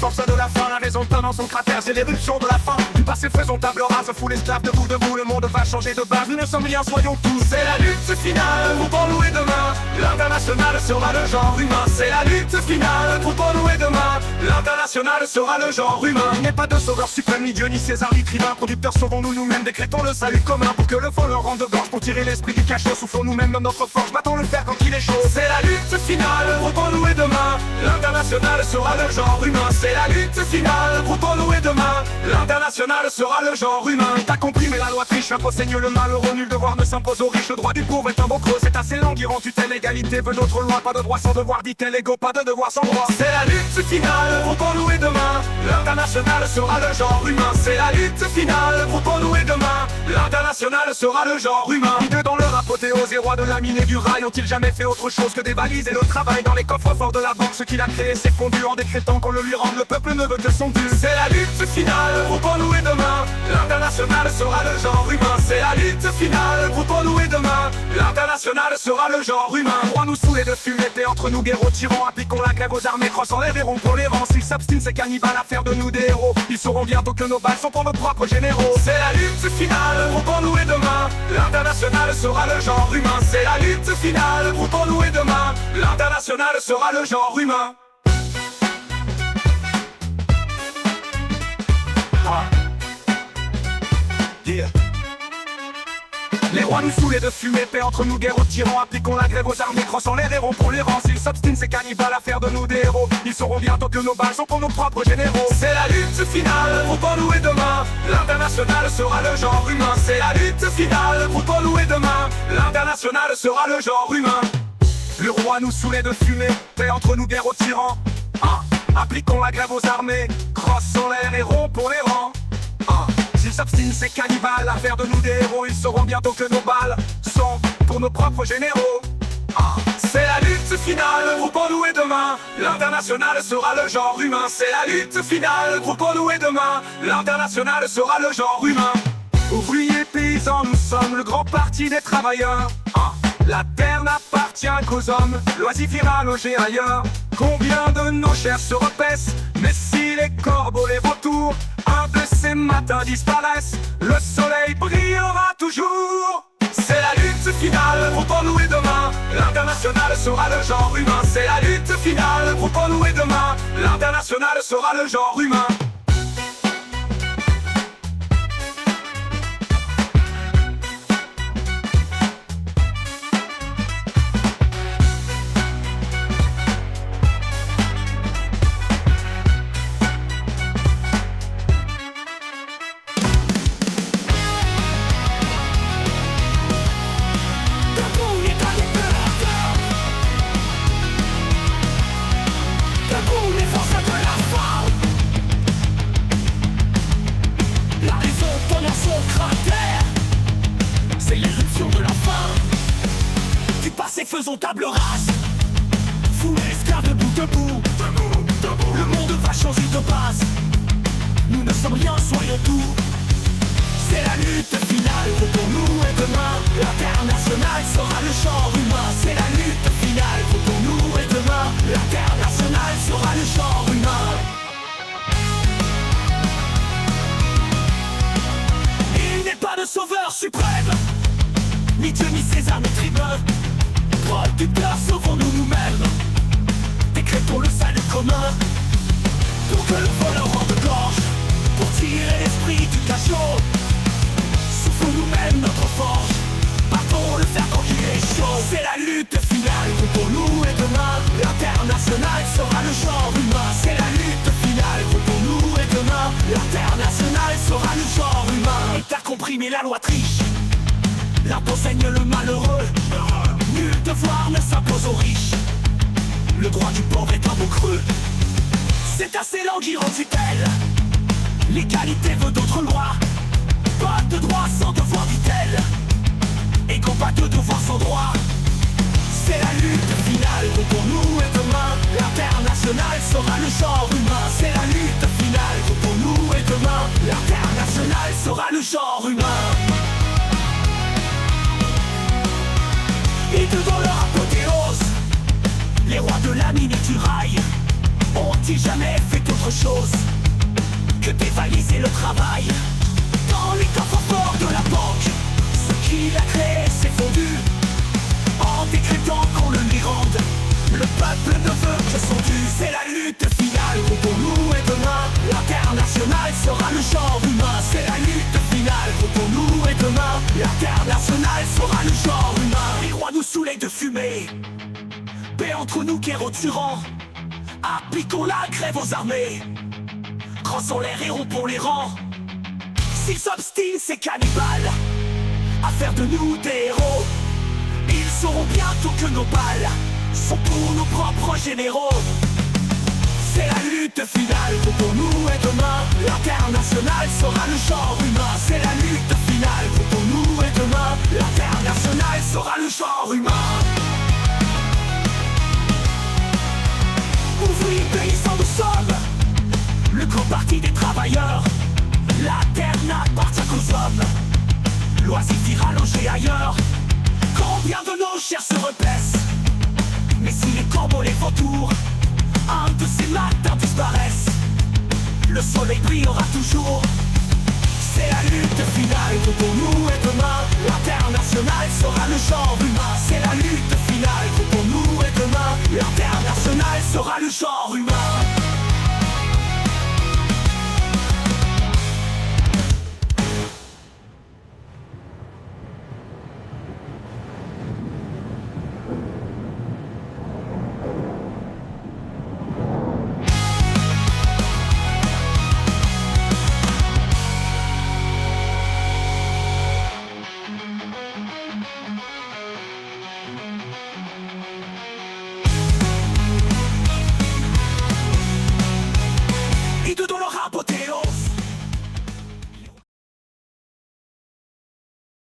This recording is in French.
forces de la fin, la raison dans son cratère, c'est l'éruption de la fin. Du passé faisons table rase, foule esclave, debout, le monde va changer de base. Nous ne sommes rien, soyons tous. C'est la lutte finale, pour nous et demain. L'international sera le genre humain. C'est la lutte finale, pour nous et demain. L'international sera le genre humain. Il n'est pas de sauveur suprême, ni Dieu, ni César, ni tribun. Conducteurs, sauvons-nous nous-mêmes, décrétons le salut commun. Pour que le faux leur rende gorge, pour tirer l'esprit du cachot. Soufflons nous-mêmes dans notre force, battons le fer quand il est chaud. C'est la lutte finale, pour nous et demain. L'international sera le genre humain. C'est la lutte finale, pour nous et demain. L'international sera le genre humain. T'as compris, mais la loi triche, l'impôt saigne le malheureux. Nul devoir ne s'impose aux riches, le droit du pauvre est un beau creux. C'est assez lent qui rend tutelle, égalité veut d'autres lois. Pas de droit sans devoir, dit-elle, égaux, pas de devoir sans droit. C'est la lutte finale, pour nous et demain. L'international sera le genre humain. C'est la lutte finale, pour nous et demain. L'international sera le genre humain. Deux dans leur apothéose, et rois de la mine et du rail ont-ils jamais fait autre chose que dévaliser le travail dans les coffres forts de la banque? Ce qu'il a créé s'est fondu en décrétant qu'on le lui rende. Le peuple ne veut que son dû. C'est la lutte finale, pour nous et demain. L'international sera le genre humain. C'est la lutte finale, pour nous et demain. L'international sera le genre humain. Roi nous saouler de fumée, et entre nous guerreaux tyrans. Appliquons la grève aux armées, crossant les verrons pour les rangs. S'ils s'abstinent, c'est cannibales à faire de nous des héros. Ils sauront bientôt que nos balles sont pour nos propres généraux. C'est la lutte finale, pour nous et demain. L'international sera le genre humain. C'est la lutte finale, pour nous et demain. L'international sera le genre humain. Yeah. Les rois nous saoulés de fumée, paix entre nous, guerre aux tyrans. Appliquons la grève aux armées, crossant les héros pour les rangs. S'ils s'obstinent, c'est cannibales à faire de nous des héros. Ils sauront bientôt que nos balles sont pour nos propres généraux. C'est la lutte finale, pour nous et demain. L'international sera le genre humain. C'est la lutte finale, pour nous et demain. L'international sera le genre humain. Le roi nous saoulait de fumée, paix entre nous, guerre aux tyrans. Appliquons la grève aux armées, crossant les héros pour les rangs. S'ils s'obstinent, c'est cannibales à faire de nous des héros. Ils sauront bientôt que nos balles sont pour nos propres généraux. C'est la lutte finale, pour nous et demain. L'international sera le genre humain. C'est la lutte finale, pour nous et demain. L'international sera le genre humain. Ouvriers, paysans, nous sommes le grand parti des travailleurs. La terre n'appartient qu'aux hommes, l'oisif ira loger ailleurs. Combien de nos chairs se repaissent, mais si les corbeaux, les vautours, un de ces matins disparaissent, le soleil brillera toujours. C'est la lutte finale, pour nous et demain. L'international sera le genre humain. C'est la lutte finale, pour nous et demain. L'international sera le genre humain. C'est l'éruption de la fin. Du passé faisons table rase. Foule esclave debout. Le monde va changer de base. Nous ne sommes rien, soyons tout. C'est la lutte finale pour nous et demain. L'international sera le genre humain. C'est la lutte finale pour nous et demain. L'international sera le genre humain. Il n'est pas de sauveur suprême, ni Dieu, ni César, ni tribun. Producteurs, sauvons-nous nous-mêmes. Décrétons le salut commun. Pour que le vol rende gorge, pour tirer l'esprit du cachot. Soufflons nous-mêmes notre forge, partons le fer quand il est chaud. C'est la lutte finale pour nous et demain. L'international sera le genre humain. C'est la lutte finale pour nous et demain. L'international sera le genre humain. Et t'as compris, mais la loi triche, l'impôt saigne le malheureux. Nul devoir ne s'impose aux riches, le droit du pauvre est un mot creux. C'est assez languir en tutelle, l'égalité veut d'autres lois. Pas de droit sans devoir, dit-elle, et pas de devoir sans droit. C'est la lutte finale pour nous et demain. L'international sera le genre humain. C'est la lutte finale pour nous et demain. L'international sera le genre humain. Et devant leur apothéose, les rois de la mine et du rail ont-ils jamais fait autre chose que dévaliser le travail. Dans les coffres forts de la banque, ce qu'il a créé s'est fondu en décrétant qu'on le lui rende. Le peuple ne veut que son dû. C'est la lutte finale pour nous et demain l'international sera le genre humain. C'est la lutte finale pour nous et demain l'international sera le genre humain. Les rois nous saoulaient de fumée, paix entre nous guerre au tyran. Appliquons la grève aux armées, crassons les héros pour les rangs. S'ils s'obstinent ces cannibales à faire de nous des héros, ils sauront bientôt que nos balles sont pour nos propres généraux. C'est la lutte finale pour nous et demain l'international sera le genre humain. C'est la lutte finale pour nous et demain l'international sera le genre humain. Ouvriers, paysans, nous sommes le grand parti des travailleurs. La terre n'appartient qu'aux hommes, l'oisif ira loger ailleurs. Combien de nos chairs se repaissent, mais si les corbeaux, les vautours, un de ces matins disparaissent, le soleil brillera toujours. C'est la lutte finale pour nous et demain l'international sera le genre humain. C'est la lutte finale pour nous et demain l'international sera le genre humain.